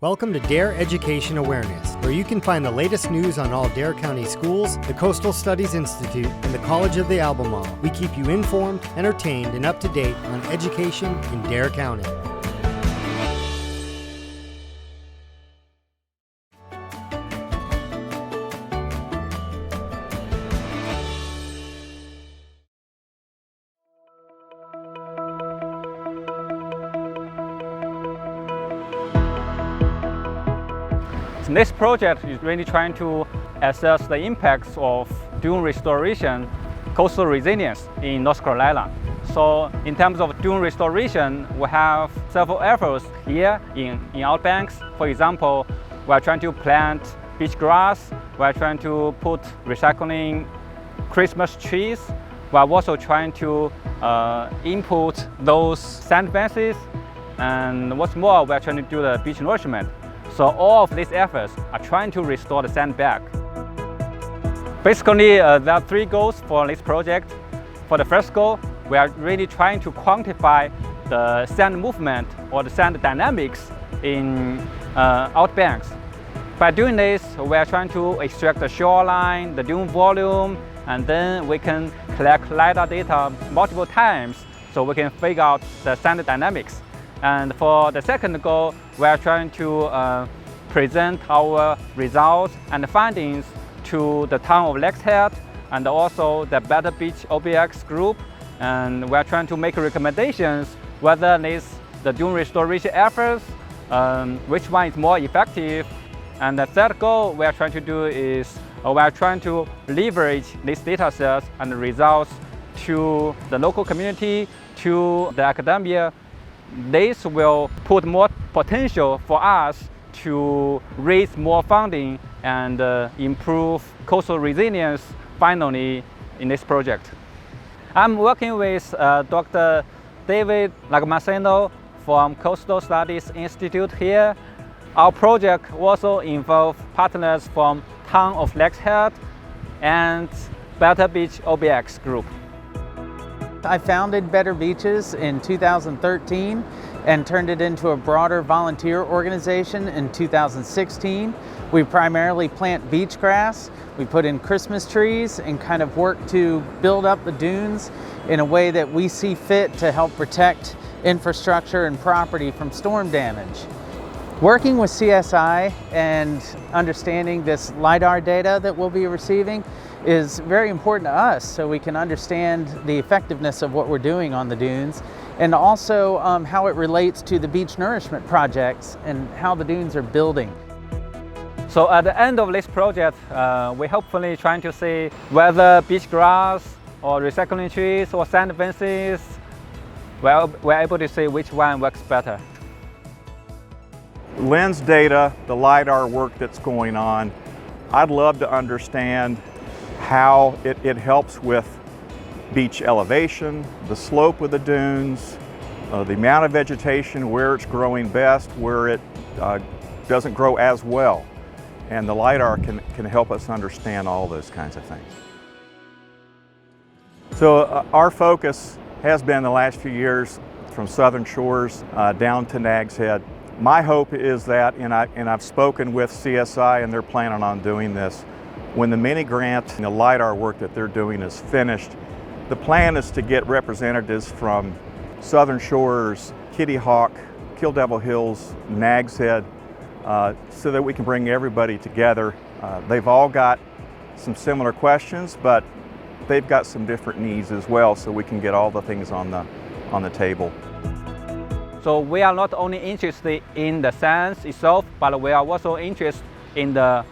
Welcome to Dare Education Awareness, where you can find the latest news on all Dare County schools, the Coastal Studies Institute, and the College of the Albemarle. We keep you informed, entertained, and up to date on education in Dare County. This project is really trying to assess the impacts of dune restoration, coastal resilience in North Carolina. So in terms of dune restoration, we have several efforts here in Outbanks. For example, we are trying to plant beach grass, we are trying to put recycling Christmas trees, we are also trying to input those sand benches, and what's more, we are trying to do the beach nourishment. So all of these efforts are trying to restore the sand back. Basically, there are three goals for this project. For the first goal, we are really trying to quantify the sand movement or the sand dynamics in outbanks. By doing this, we are trying to extract the shoreline, the dune volume, and then we can collect LiDAR data multiple times so we can figure out the sand dynamics. And for the second goal, we are trying to present our results and findings to the town of Lex Head and also the Better Beach OBX group. And we are trying to make recommendations whether the dune restoration efforts, which one is more effective. And the third goal we are trying to do is we are trying to leverage these data sets and results to the local community, to the academia. This will put more potential for us to raise more funding and improve coastal resilience finally in this project. I'm working with Dr. David Lagmaseno from Coastal Studies Institute here. Our project also involves partners from Town of Lex Head and Better Beach OBX group. I founded Better Beaches in 2013 and turned it into a broader volunteer organization in 2016. We primarily plant beach grass, we put in Christmas trees, and kind of work to build up the dunes in a way that we see fit to help protect infrastructure and property from storm damage. Working with CSI and understanding this LiDAR data that we'll be receiving is very important to us so we can understand the effectiveness of what we're doing on the dunes and also how it relates to the beach nourishment projects and how the dunes are building. So at the end of this project, we're hopefully trying to see whether beach grass or recycling trees or sand benches, well, we're able to see which one works better. Lens data, the LiDAR work that's going on, I'd love to understand how it helps with beach elevation, the slope of the dunes, the amount of vegetation, where it's growing best, where it doesn't grow as well. And the LiDAR can help us understand all those kinds of things. So our focus has been the last few years from Southern Shores down to Nags Head. My hope is that, and I've spoken with CSI and they're planning on doing this, when the mini grant and the LiDAR work that they're doing is finished, the plan is to get representatives from Southern Shores, Kitty Hawk, Kill Devil Hills, Nags Head, so that we can bring everybody together. They've all got some similar questions, but they've got some different needs as well, so we can get all the things on the table. So we are not only interested in the sands itself, but we are also interested in the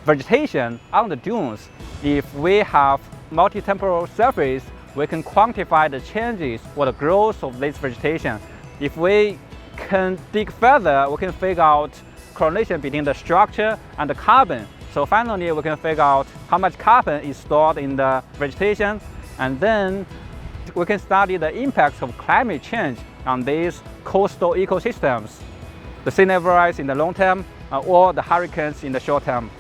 vegetation on the dunes. If we have multi-temporal surface, we can quantify the changes or the growth of this vegetation. If we can dig further, we can figure out correlation between the structure and the carbon. So finally, we can figure out how much carbon is stored in the vegetation, and then we can study the impacts of climate change on these coastal ecosystems, the sea level rise in the long term or the hurricanes in the short term.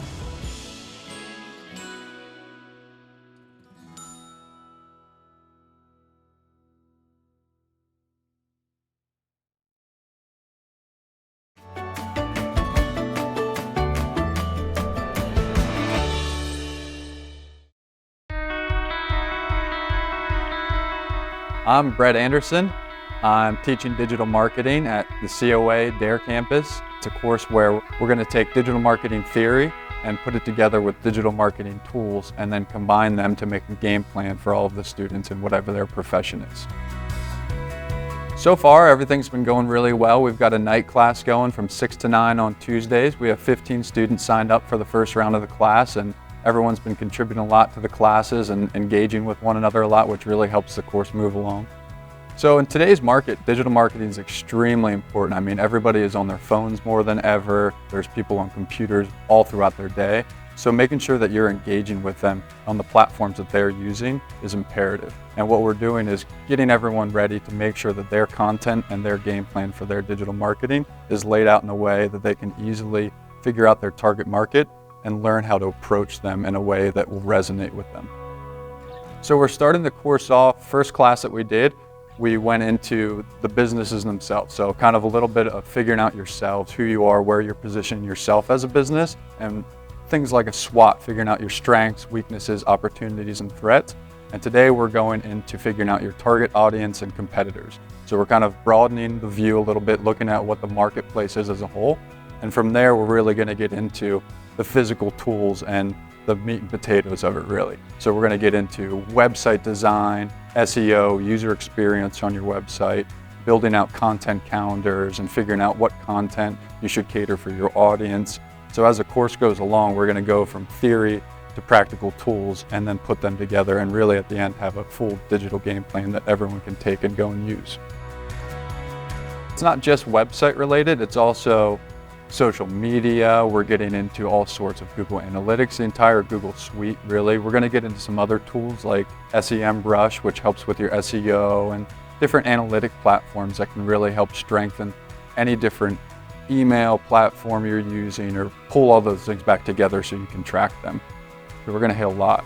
I'm Brett Anderson. I'm teaching digital marketing at the COA DARE campus. It's a course where we're going to take digital marketing theory and put it together with digital marketing tools and then combine them to make a game plan for all of the students in whatever their profession is. So far, everything's been going really well. We've got a night class going from 6 to 9 on Tuesdays. We have 15 students signed up for the first round of the class, and everyone's been contributing a lot to the classes and engaging with one another a lot, which really helps the course move along. So in today's market, digital marketing is extremely important. I mean, everybody is on their phones more than ever. There's people on computers all throughout their day. So making sure that you're engaging with them on the platforms that they're using is imperative. And what we're doing is getting everyone ready to make sure that their content and their game plan for their digital marketing is laid out in a way that they can easily figure out their target market and learn how to approach them in a way that will resonate with them. So we're starting the course off, first class that we did, we went into the businesses themselves. So kind of a little bit of figuring out yourselves, who you are, where you're positioning yourself as a business, and things like a SWOT, figuring out your strengths, weaknesses, opportunities, and threats. And today we're going into figuring out your target audience and competitors. So we're kind of broadening the view a little bit, looking at what the marketplace is as a whole. And from there, we're really going to get into the physical tools and the meat and potatoes of it, really. So we're going to get into website design, SEO, user experience on your website, building out content calendars and figuring out what content you should cater for your audience. So as the course goes along, we're going to go from theory to practical tools and then put them together and really at the end have a full digital game plan that everyone can take and go and use. It's not just website related, it's also social media. We're getting into all sorts of Google Analytics, the entire Google suite, really. We're going to get into some other tools like SEMrush, which helps with your SEO, and different analytic platforms that can really help strengthen any different email platform you're using or pull all those things back together so you can track them. So we're going to hit a lot.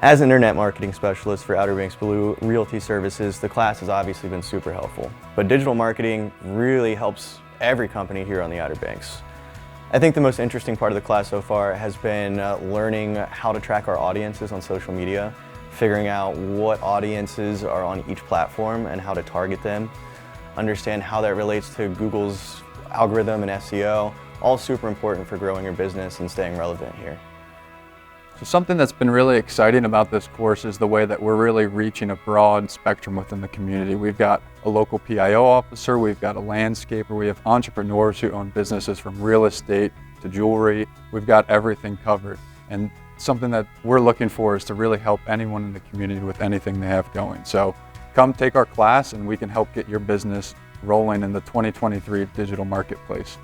As an internet marketing specialist for Outer Banks Blue Realty Services, the class has obviously been super helpful. But digital marketing really helps every company here on the Outer Banks. I think the most interesting part of the class so far has been learning how to track our audiences on social media, figuring out what audiences are on each platform and how to target them, understand how that relates to Google's algorithm and SEO, all super important for growing your business and staying relevant here. So something that's been really exciting about this course is the way that we're really reaching a broad spectrum within the community. We've got a local PIO officer, we've got a landscaper, we have entrepreneurs who own businesses from real estate to jewelry. We've got everything covered. And something that we're looking for is to really help anyone in the community with anything they have going. So come take our class and we can help get your business rolling in the 2023 digital marketplace.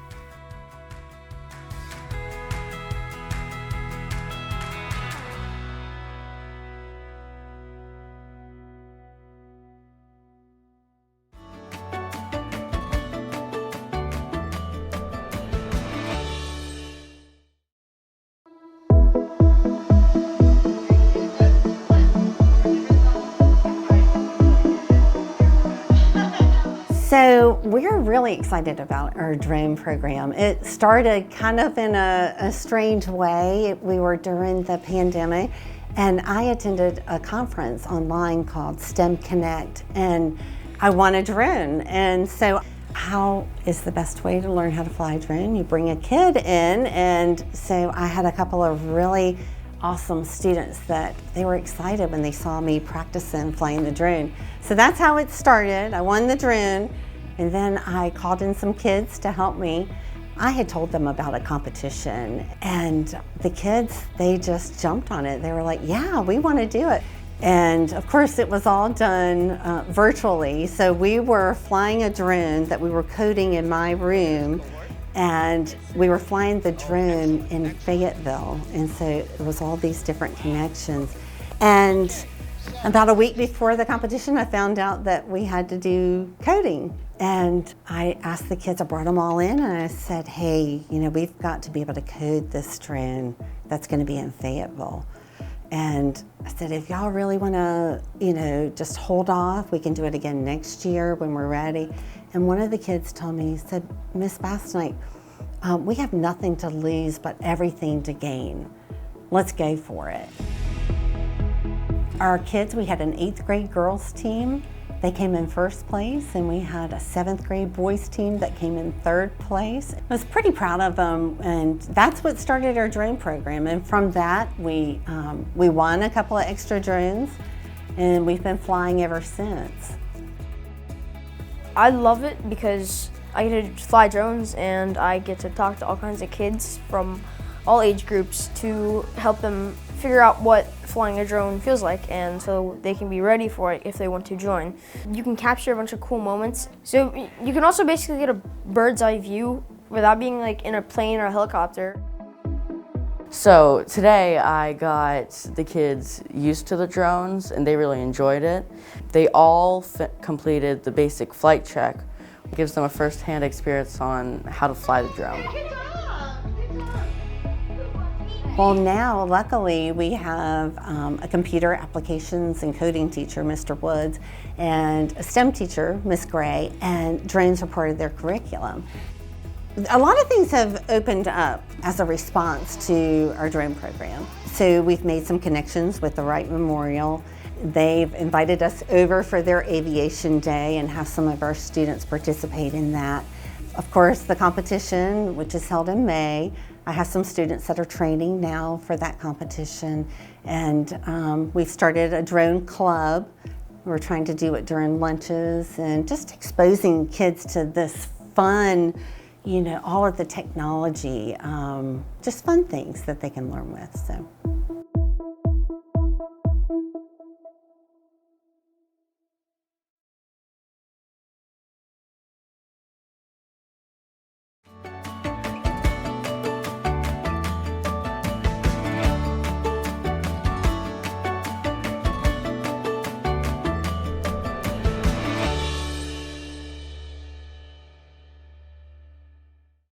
So we're really excited about our drone program. It started kind of in a strange way. We were during the pandemic and I attended a conference online called STEM Connect and I won a drone. And so how is the best way to learn how to fly a drone? You bring a kid in, and so I had a couple of really awesome students that they were excited when they saw me practicing flying the drone. So that's how it started. I won the drone and then I called in some kids to help me. I had told them about a competition and the kids, they just jumped on it. They were like, yeah, we want to do it. And of course it was all done virtually. So we were flying a drone that we were coding in my room, and we were flying the drone in Fayetteville. And so it was all these different connections. And about a week before the competition, I found out that we had to do coding. And I asked the kids, I brought them all in and I said, hey, we've got to be able to code this drone that's going to be in Fayetteville. And I said, if y'all really want to, just hold off, we can do it again next year when we're ready. And one of the kids told me, he said, Miss Bastnight, we have nothing to lose but everything to gain. Let's go for it. Our kids, we had an 8th grade girls team. They came in first place, and we had a 7th grade boys team that came in 3rd place. I was pretty proud of them, and that's what started our drone program. And from that, we won a couple of extra drones, and we've been flying ever since. I love it because I get to fly drones and I get to talk to all kinds of kids from all age groups to help them figure out what flying a drone feels like, and so they can be ready for it if they want to join. You can capture a bunch of cool moments. So you can also basically get a bird's eye view without being like in a plane or a helicopter. So today I got the kids used to the drones and they really enjoyed it. They all completed the basic flight check. It gives them a first-hand experience on how to fly the drone. Well, now, luckily, we have a computer applications and coding teacher, Mr. Woods, and a STEM teacher, Miss Gray, and drones are part of their curriculum. A lot of things have opened up as a response to our drone program. So we've made some connections with the Wright Memorial. They've invited us over for their aviation day and have some of our students participate in that. Of course, the competition, which is held in May, I have some students that are training now for that competition, and we've started a drone club. We're trying to do it during lunches and just exposing kids to this fun, you know, all of the technology, just fun things that they can learn with. So.